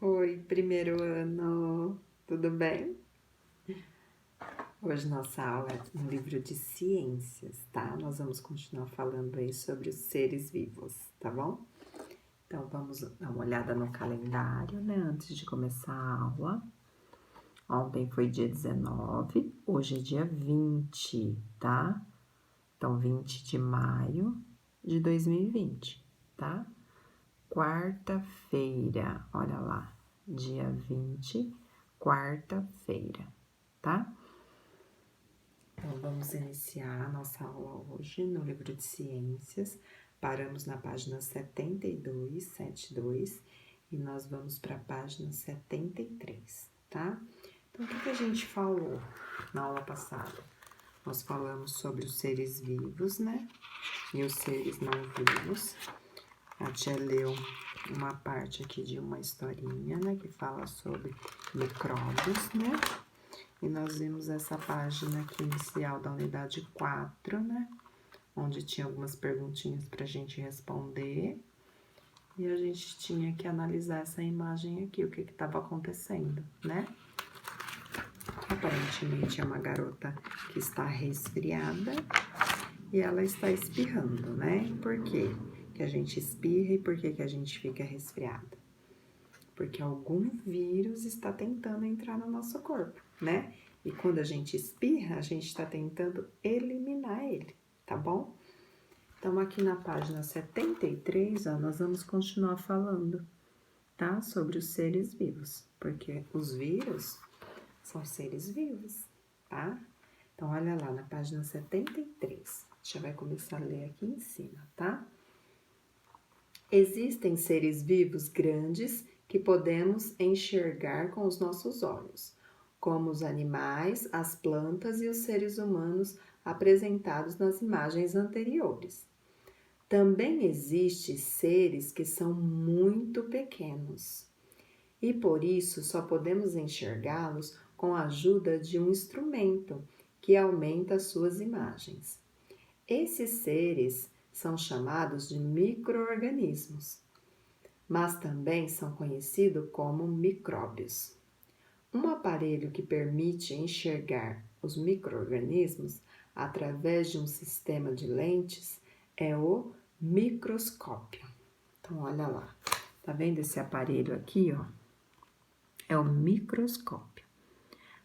Oi, primeiro ano, tudo bem? Hoje nossa aula é um livro de ciências, tá? Nós vamos continuar falando aí sobre os seres vivos, tá bom? Então vamos dar uma olhada no calendário, né? Antes de começar a aula. Ontem foi dia 19, hoje é dia 20, tá? Então 20 de maio de 2020, tá? Quarta-feira, olha lá, dia 20, quarta-feira, tá? Então, vamos iniciar a nossa aula hoje no livro de ciências. Paramos na página 72, e nós vamos para a página 73, tá? Então, o que a gente falou na aula passada? Nós falamos sobre os seres vivos, né? E os seres não vivos. A tia leu uma parte aqui de uma historinha, né? Que fala sobre micróbios, né? E nós vimos essa página aqui inicial da unidade 4, né? Onde tinha algumas perguntinhas para a gente responder. E a gente tinha que analisar essa imagem aqui, o que estava acontecendo, né? Aparentemente é uma garota que está resfriada e ela está espirrando, né? Por quê que a gente espirra e por que a gente fica resfriada? Porque algum vírus está tentando entrar no nosso corpo, né? E quando a gente espirra, a gente está tentando eliminar ele, tá bom? Então, aqui na página 73, ó, nós vamos continuar falando, tá? Sobre os seres vivos, porque os vírus são seres vivos, tá? Então, olha lá na página 73. A gente vai começar a ler aqui em cima, tá? Existem seres vivos grandes que podemos enxergar com os nossos olhos, como os animais, as plantas e os seres humanos apresentados nas imagens anteriores. Também existem seres que são muito pequenos e por isso só podemos enxergá-los com a ajuda de um instrumento que aumenta suas imagens. Esses seres são chamados de micro-organismos, mas também são conhecidos como micróbios. Um aparelho que permite enxergar os micro-organismos através de um sistema de lentes é o microscópio. Então, olha lá, tá vendo esse aparelho aqui, ó? É o microscópio.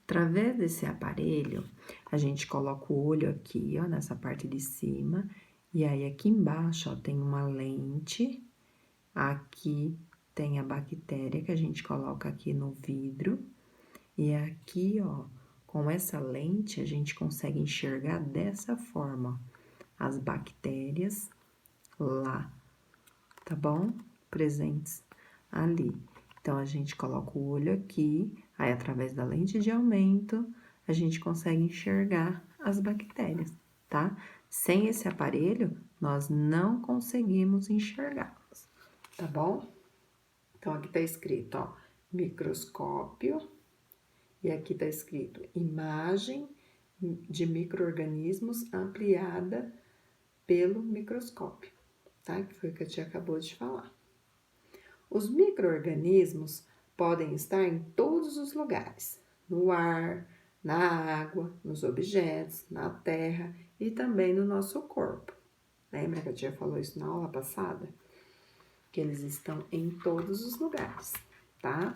Através desse aparelho, a gente coloca o olho aqui, ó, nessa parte de cima, e aí aqui embaixo, ó, tem uma lente, aqui tem a bactéria que a gente coloca aqui no vidro, e aqui, ó, com essa lente, a gente consegue enxergar dessa forma, as bactérias lá, tá bom? Presentes ali. Então, a gente coloca o olho aqui, aí através da lente de aumento, a gente consegue enxergar as bactérias, tá? Sem esse aparelho, nós não conseguimos enxergá-las, tá bom? Então, aqui tá escrito, ó, microscópio, e aqui tá escrito imagem de micro-organismos ampliada pelo microscópio, tá? Que foi o que a tia acabou de falar. Os micro-organismos podem estar em todos os lugares, no ar, na água, nos objetos, na terra e também no nosso corpo. Lembra que a tia falou isso na aula passada? Que eles estão em todos os lugares, tá?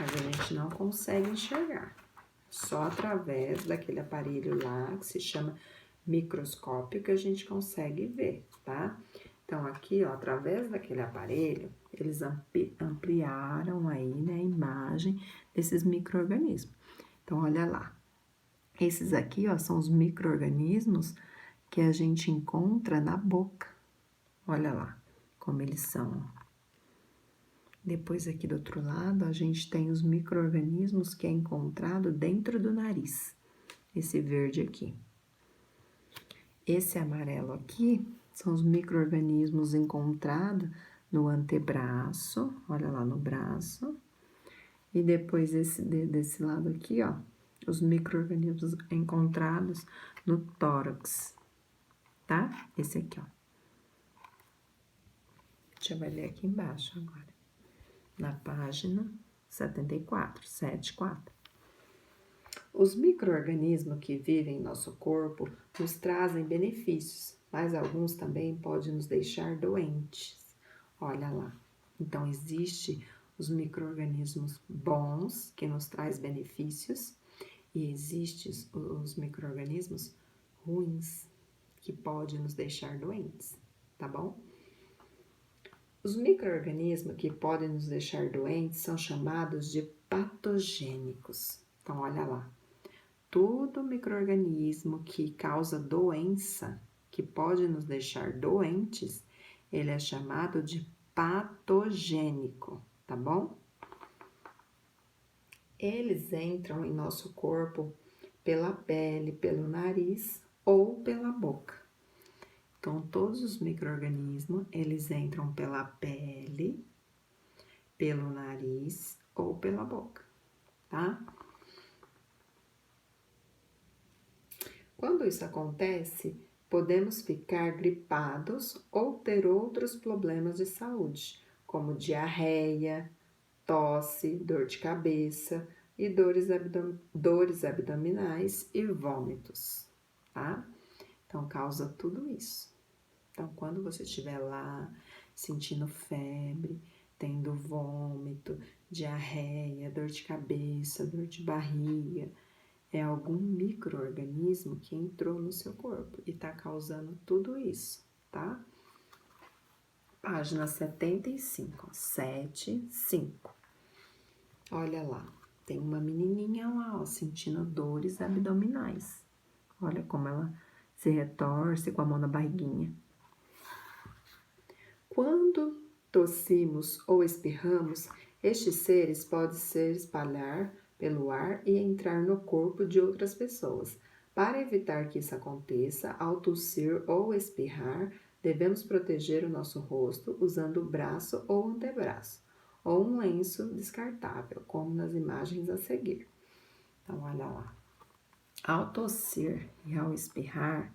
Mas a gente não consegue enxergar, só através daquele aparelho lá que se chama microscópio que a gente consegue ver, tá? Então, aqui, ó, através daquele aparelho, eles ampliaram aí, né, a imagem desses micro-organismos. Então, olha lá. Esses aqui, ó, são os micro-organismos que a gente encontra na boca. Olha lá como eles são, ó. Depois, aqui do outro lado, a gente tem os micro-organismos que é encontrado dentro do nariz. Esse verde aqui. Esse amarelo aqui são os micro-organismos encontrados no antebraço, olha lá no braço. E depois desse lado aqui, ó, os micro-organismos encontrados no tórax, tá? Esse aqui, ó. Deixa eu ler aqui embaixo agora. na página 74, 74. Os micro-organismos que vivem em nosso corpo nos trazem benefícios, mas alguns também podem nos deixar doentes. Olha lá. Então, existe os micro-organismos bons, que nos traz benefícios, e existem os micro-organismos ruins, que podem nos deixar doentes, tá bom? Os micro-organismos que podem nos deixar doentes são chamados de patogênicos. Então, olha lá. Todo micro-organismo que causa doença, que pode nos deixar doentes, ele é chamado de patogênico, tá bom? Eles entram em nosso corpo pela pele, pelo nariz ou pela boca. Então, todos os micro-organismos, eles entram pela pele, pelo nariz ou pela boca, tá? Quando isso acontece, podemos ficar gripados ou ter outros problemas de saúde, como diarreia, tosse, dor de cabeça e dores abdominais e vômitos, tá? Então, causa tudo isso. Então, quando você estiver lá sentindo febre, tendo vômito, diarreia, dor de cabeça, dor de barriga, é algum micro-organismo que entrou no seu corpo e tá causando tudo isso, tá? Página 75, 75. Olha lá, tem uma menininha lá, ó, sentindo dores abdominais. Olha como ela se retorce com a mão na barriguinha. Quando tossimos ou espirramos, estes seres podem se espalhar pelo ar e entrar no corpo de outras pessoas. Para evitar que isso aconteça, ao tossir ou espirrar, devemos proteger o nosso rosto usando o braço ou antebraço, ou um lenço descartável, como nas imagens a seguir. Então, olha lá. Ao tossir e ao espirrar,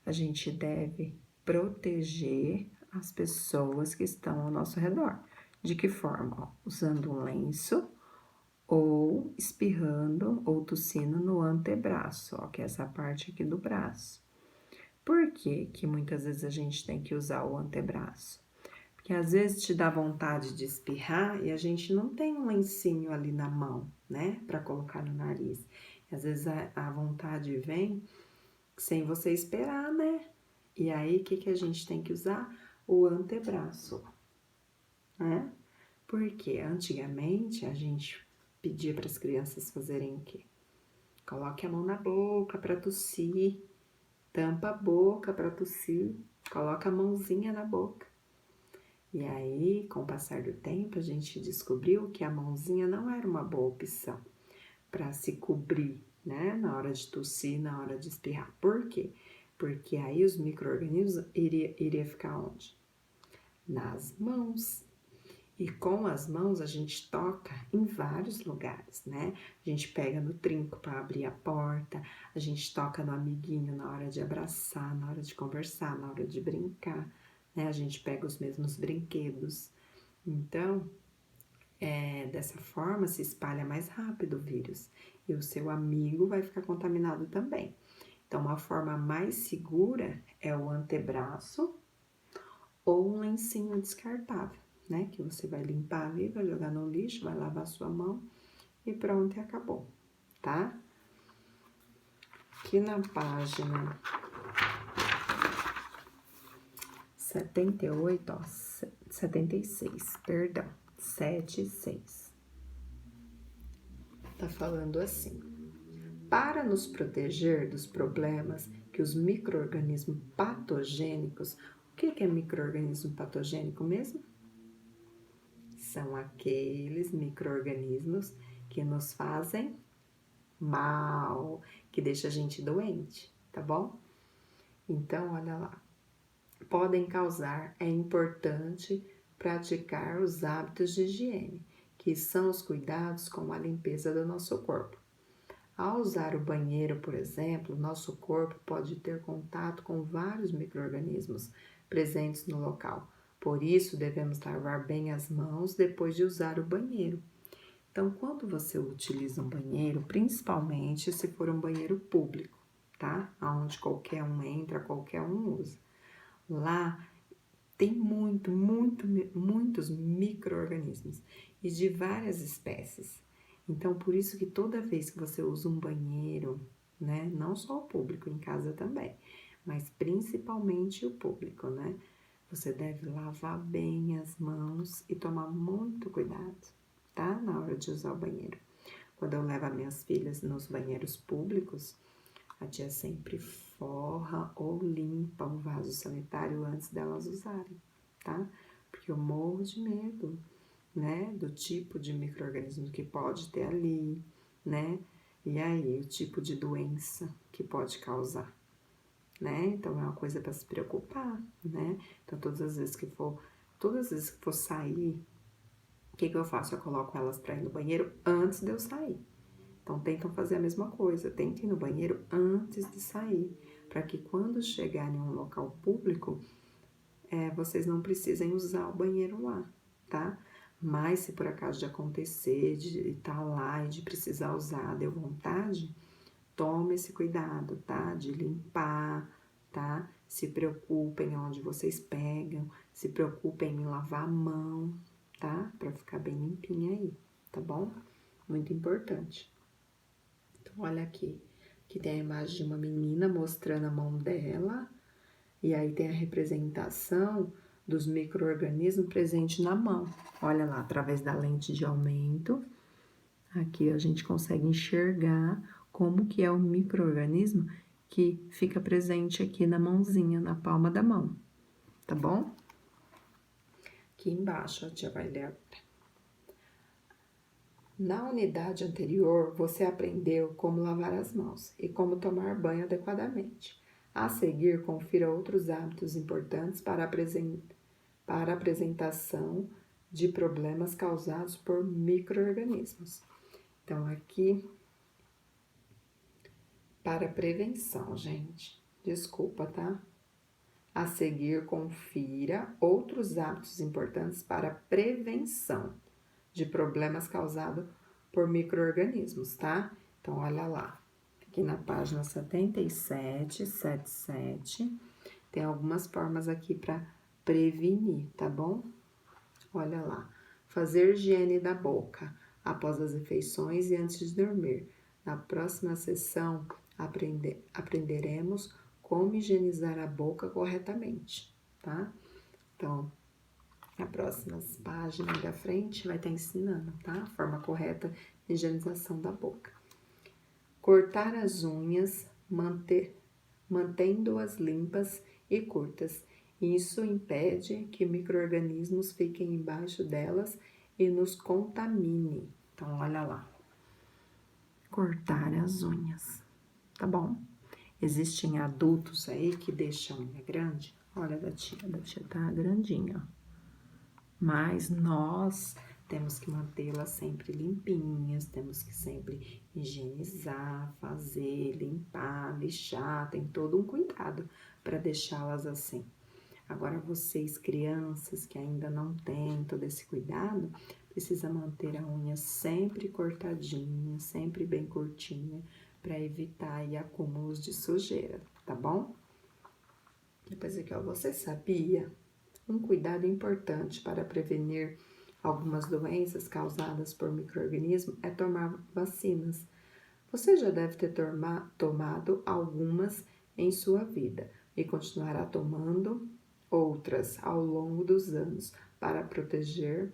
a gente deve proteger as pessoas que estão ao nosso redor. De que forma? Ó, usando um lenço ou espirrando ou tossindo no antebraço, ó, que é essa parte aqui do braço. Por que que muitas vezes a gente tem que usar o antebraço? Porque às vezes te dá vontade de espirrar e a gente não tem um lencinho ali na mão, né, para colocar no nariz. E às vezes a vontade vem sem você esperar, né? E aí, o que que a gente tem que usar? O antebraço, né? Porque antigamente a gente pedia para as crianças fazerem o quê? Coloque a mão na boca para tossir, tampa a boca para tossir, coloca a mãozinha na boca. E aí, com o passar do tempo, a gente descobriu que a mãozinha não era uma boa opção para se cobrir, né? Na hora de tossir, na hora de espirrar. Por quê? Porque aí os micro-organismos iria ficar onde? Nas mãos. E com as mãos a gente toca em vários lugares, né? A gente pega no trinco para abrir a porta, a gente toca no amiguinho na hora de abraçar, na hora de conversar, na hora de brincar, né? A gente pega os mesmos brinquedos. Então, dessa forma se espalha mais rápido o vírus e o seu amigo vai ficar contaminado também. Então, uma forma mais segura é o antebraço ou um lencinho descartável, né? Que você vai limpar ali, vai jogar no lixo, vai lavar sua mão e pronto, e acabou, tá? Aqui na página 78, ó, 76, perdão, 76. Tá falando assim: para nos proteger dos problemas que os micro-organismos patogênicos, o que é micro-organismo patogênico mesmo? São aqueles micro-organismos que nos fazem mal, que deixa a gente doente, tá bom? Então, olha lá. Podem causar, é importante praticar os hábitos de higiene, que são os cuidados com a limpeza do nosso corpo. Ao usar o banheiro, por exemplo, nosso corpo pode ter contato com vários micro-organismos presentes no local. Por isso, devemos lavar bem as mãos depois de usar o banheiro. Então, quando você utiliza um banheiro, principalmente se for um banheiro público, tá? Onde qualquer um entra, qualquer um usa. Lá tem muitos micro-organismos e de várias espécies. Então, por isso que toda vez que você usa um banheiro, né? Não só o público, em casa também, mas principalmente o público, né? Você deve lavar bem as mãos e tomar muito cuidado, tá? Na hora de usar o banheiro. Quando eu levo as minhas filhas nos banheiros públicos, a tia sempre forra ou limpa o vaso sanitário antes delas usarem, tá? Porque eu morro de medo, né? Do tipo de micro-organismo que pode ter ali, né? E aí, o tipo de doença que pode causar, né? Então, é uma coisa para se preocupar, né? Então, todas as vezes que for sair, o que eu faço? Eu coloco elas para ir no banheiro antes de eu sair. Então, tentam fazer a mesma coisa, tentem ir no banheiro antes de sair, para que quando chegarem em um local público, vocês não precisem usar o banheiro lá, tá? Mas se por acaso de acontecer, de estar lá e de precisar usar, deu vontade, tome esse cuidado, tá? De limpar, tá? Se preocupem onde vocês pegam, se preocupem em lavar a mão, tá? Pra ficar bem limpinha aí, tá bom? Muito importante. Então, olha aqui, que tem a imagem de uma menina mostrando a mão dela, e aí tem a representação dos micro-organismos presentes na mão. Olha lá, através da lente de aumento, aqui a gente consegue enxergar como que é o micro-organismo que fica presente aqui na mãozinha, na palma da mão, tá bom? Aqui embaixo, a tia vai ler agora. Na unidade anterior, você aprendeu como lavar as mãos e como tomar banho adequadamente. A seguir, confira outros hábitos importantes para a apresentação de problemas causados por micro-organismos. Então, aqui, para prevenção, gente. Desculpa, tá? A seguir, confira outros hábitos importantes para a prevenção de problemas causados por micro-organismos, tá? Então, olha lá. Aqui na página 77, tem algumas formas aqui para prevenir, tá bom? Olha lá. Fazer higiene da boca após as refeições e antes de dormir. Na próxima sessão, aprenderemos como higienizar a boca corretamente, tá? Então, na próxima página da frente vai estar ensinando, tá? A forma correta de higienização da boca. Cortar as unhas, mantendo-as limpas e curtas. Isso impede que micro-organismos fiquem embaixo delas e nos contamine. Então, olha lá. Cortar as unhas, tá bom? Existem adultos aí que deixam a unha grande. Olha, da tia tá grandinha, ó. Mas nós temos que mantê-las sempre limpinhas, temos que sempre higienizar, fazer, limpar, lixar, tem todo um cuidado para deixá-las assim. Agora, vocês, crianças que ainda não têm todo esse cuidado, precisa manter a unha sempre cortadinha, sempre bem curtinha, para evitar aí acúmulos de sujeira, tá bom? Depois aqui, ó, você sabia? Um cuidado importante para prevenir algumas doenças causadas por micro-organismos é tomar vacinas. Você já deve ter tomado algumas em sua vida e continuará tomando outras ao longo dos anos para proteger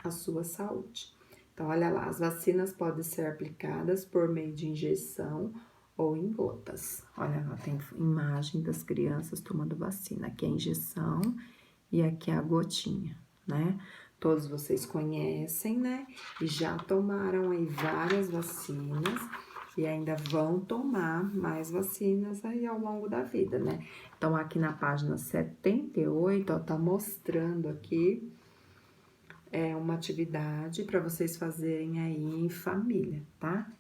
a sua saúde. Então, olha lá, as vacinas podem ser aplicadas por meio de injeção ou em gotas. Olha lá, tem imagem das crianças tomando vacina. Aqui é a injeção e aqui é a gotinha, né? Todos vocês conhecem, né? E já tomaram aí várias vacinas e ainda vão tomar mais vacinas aí ao longo da vida, né? Então, aqui na página 78, ó, tá mostrando aqui uma atividade para vocês fazerem aí em família, tá?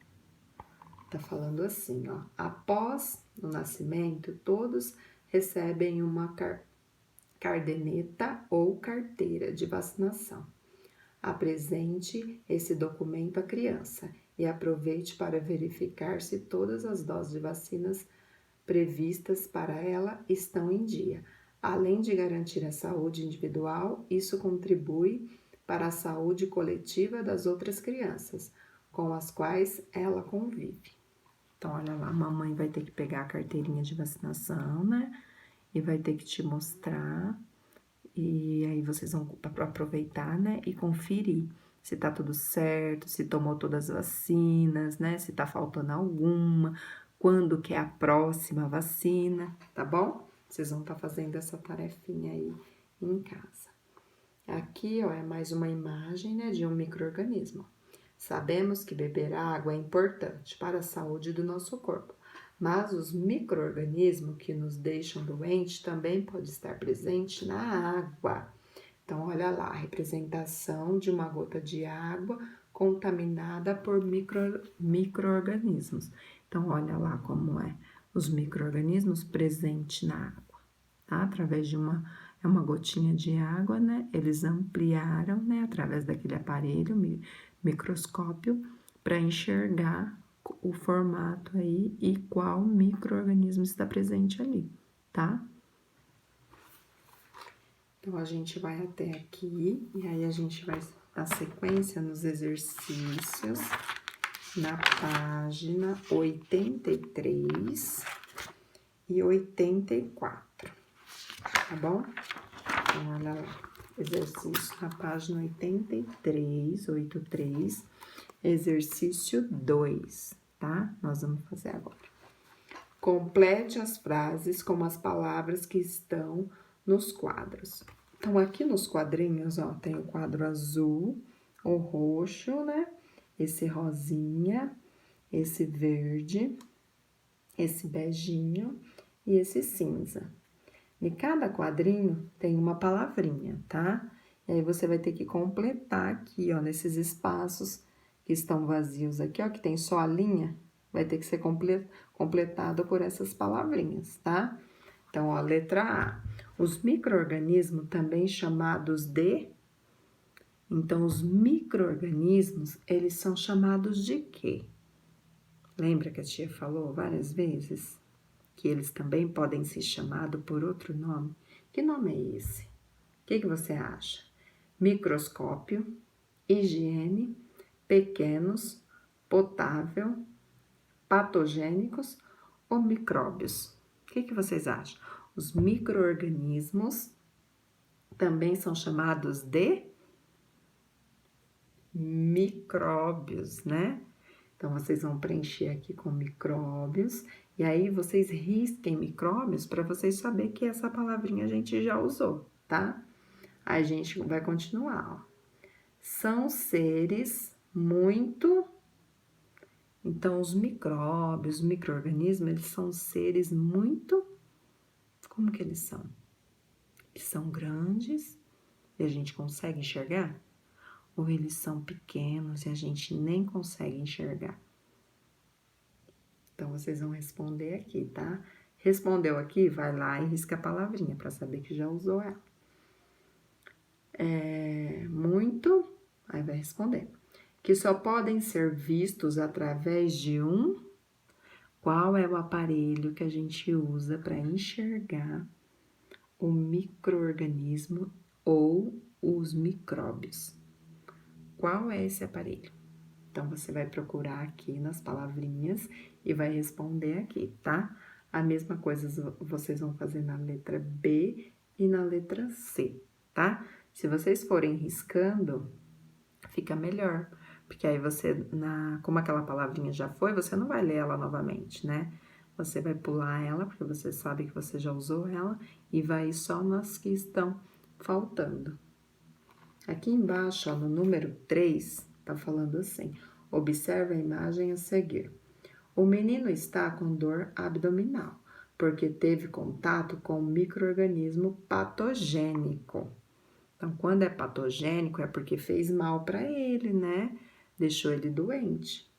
Tá falando assim, ó. Após o nascimento, todos recebem uma caderneta ou carteira de vacinação. Apresente esse documento à criança e aproveite para verificar se todas as doses de vacinas previstas para ela estão em dia. Além de garantir a saúde individual, isso contribui para a saúde coletiva das outras crianças com as quais ela convive. Então, olha lá, a mamãe vai ter que pegar a carteirinha de vacinação, né? E vai ter que te mostrar. E aí vocês vão aproveitar, né? E conferir se tá tudo certo, se tomou todas as vacinas, né? Se tá faltando alguma, quando que é a próxima vacina, tá bom? Vocês vão estar fazendo essa tarefinha aí em casa. Aqui, ó, é mais uma imagem, né, de um micro-organismo. Sabemos que beber água é importante para a saúde do nosso corpo, mas os micro-organismos que nos deixam doentes também pode estar presente na água. Então, olha lá, a representação de uma gota de água contaminada por micro-organismos. Então, olha lá como é os micro-organismos presentes na água, tá? Através de uma gotinha de água, né? Eles ampliaram, né? Através daquele aparelho, microscópio, para enxergar o formato aí e qual micro-organismo está presente ali, tá? Então, a gente vai até aqui e aí a gente vai dar sequência nos exercícios na página 83 e 84, tá bom? Então, olha lá, exercício na página 83, exercício 2, tá? Nós vamos fazer agora. Complete as frases com as palavras que estão nos quadros. Então, aqui nos quadrinhos, ó, tem o quadro azul, o roxo, né? Esse rosinha, esse verde, esse beijinho e esse cinza. E cada quadrinho tem uma palavrinha, tá? E aí você vai ter que completar aqui, ó, nesses espaços que estão vazios aqui, ó, que tem só a linha, vai ter que ser completado por essas palavrinhas, tá? Então, ó, letra A. Os micro-organismos, também chamados de... Então, os micro-organismos, eles são chamados de quê? Lembra que a tia falou várias vezes que eles também podem ser chamados por outro nome? Que nome é esse? O que você acha? Microscópio, higiene, pequenos, potável, patogênicos ou micróbios? O que vocês acham? Os micro-organismos também são chamados de micróbios, né? Então, vocês vão preencher aqui com micróbios, e aí vocês risquem micróbios para vocês saberem que essa palavrinha a gente já usou, tá? Aí a gente vai continuar, ó. São seres muito... Então, os micróbios, os micro-organismos, eles são seres muito... Como que eles são? Eles são grandes e a gente consegue enxergar? Ou eles são pequenos e a gente nem consegue enxergar? Então, vocês vão responder aqui, tá? Respondeu aqui, vai lá e risca a palavrinha para saber que já usou ela. Muito, aí vai responder. Que só podem ser vistos através de um... Qual é o aparelho que a gente usa para enxergar o micro-organismo ou os micróbios? Qual é esse aparelho? Então, você vai procurar aqui nas palavrinhas e vai responder aqui, tá? A mesma coisa vocês vão fazer na letra B e na letra C, tá? Se vocês forem riscando, fica melhor, porque aí você, como aquela palavrinha já foi, você não vai ler ela novamente, né? Você vai pular ela, porque você sabe que você já usou ela, e vai só nas que estão faltando. Aqui embaixo, ó, no número 3, tá falando assim: observe a imagem a seguir. O menino está com dor abdominal, porque teve contato com um micro-organismo patogênico. Então, quando é patogênico, é porque fez mal para ele, né? Deixou ele doente.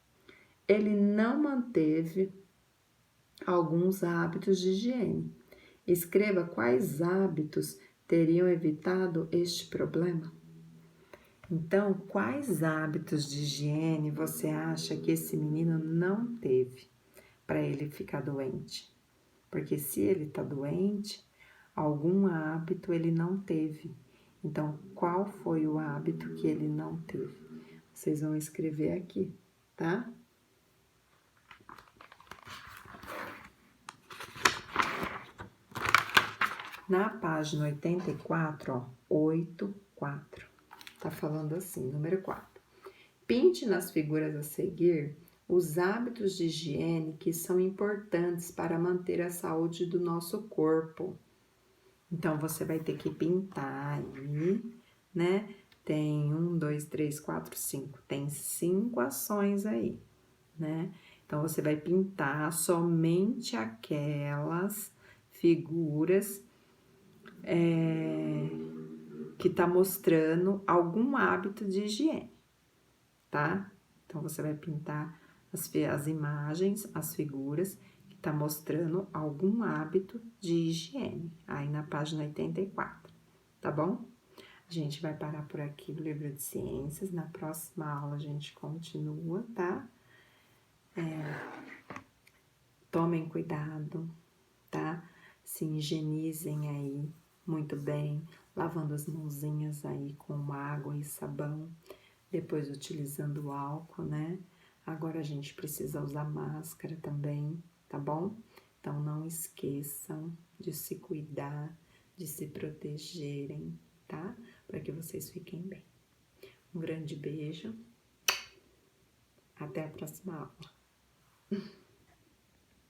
Ele não manteve alguns hábitos de higiene. Escreva quais hábitos teriam evitado este problema? Então, quais hábitos de higiene você acha que esse menino não teve para ele ficar doente? Porque se ele está doente, algum hábito ele não teve. Então, qual foi o hábito que ele não teve? Vocês vão escrever aqui, tá? Na página 84, ó, 84, tá falando assim, número 4. Pinte nas figuras a seguir os hábitos de higiene que são importantes para manter a saúde do nosso corpo. Então, você vai ter que pintar aí, né? Tem 1, 2, 3, 4, 5. Tem 5 ações aí, né? Então, você vai pintar somente aquelas figuras que tá mostrando algum hábito de higiene, tá? Então, você vai pintar as imagens, as figuras que tá mostrando algum hábito de higiene, aí na página 84, tá bom? A gente vai parar por aqui o livro de ciências, na próxima aula a gente continua, tá? Tomem cuidado, tá? Se higienizem aí muito bem, lavando as mãozinhas aí com água e sabão, depois utilizando o álcool, né? Agora a gente precisa usar máscara também, tá bom? Então não esqueçam de se cuidar, de se protegerem, tá? Para que vocês fiquem bem. Um grande beijo. Até a próxima aula.